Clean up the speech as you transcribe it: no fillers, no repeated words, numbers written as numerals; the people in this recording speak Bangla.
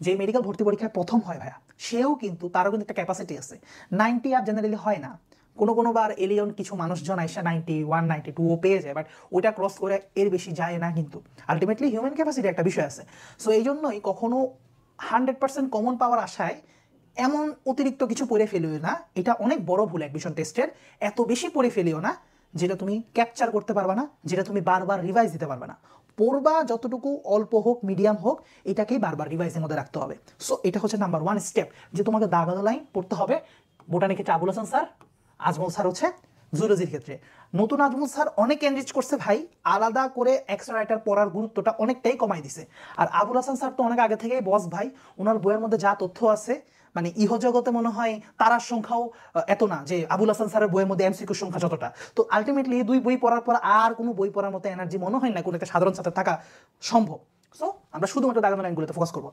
যে মেডিকেল ভর্তি পরীক্ষায় প্রথম হয় ভাইয়া সেও কিন্তু তারও কিন্তু একটা ক্যাপাসিটি আছে 90 আপ জেনারেলি হয় না কোনোবার এলিয়ন কিছু মানুষজন আইসা 91 92 ও পেয়ে যায় বাট ওইটা ক্রস করে এর বেশি যায় না কিন্তু আলটিমেটলি হিউম্যান ক্যাপাসিটি একটা বিষয় আছে সো এই জন্যই কখনো 100% কমন পাওয়ার আশায় এমন অতিরিক্ত কিছু পড়ে ফেলিও না এটা অনেক বড় ভুল অ্যাডমিশন টেস্টের এত বেশি পড়ে ফেলিও না যেটা তুমি ক্যাপচার করতে পারবা না যেটা তুমি বারবার রিভাইজ দিতে পারবে না পড়বা যতটুকু অল্প হোক মিডিয়াম হোক এটাকেই বারবার রিভাইজের মধ্যে রাখতে হবে সো এটা হচ্ছে নাম্বার 1 স্টেপ যে তোমাকে দাগানো লাইন পড়তে হবে বোটানির ক্ষেত্রে আবুল হাসান স্যার আজমল স্যার হচ্ছে জুলজির ক্ষেত্রে নতুন আজমল স্যার অনেক এনরিচ করছে ভাই আলাদা করে এক্সট্রা রাইটার পড়ার গুরুত্বটা অনেকটাই কমাই দিছে আর আবুল হাসান স্যার তো অনেক আগে থেকেই বস ভাই ওনার বইয়ের মধ্যে যা তথ্য আছে মানে ইহজগতে মনে হয় তারার সংখ্যাও এত না যে আবুল হাসান স্যারের বইয়ের মধ্যে এমসিকিউ সংখ্যা যতটা তো আলটিমেটলি এই দুই বই পড়ার পর আর কোনো বই পড়ার মতো এনার্জি মনে হয় না কোনো একটা সাধারণ ছাত্র থাকা সম্ভব সো আমরা শুধুমাত্র দাগানো লাইনগুলোতে ফোকাস করবো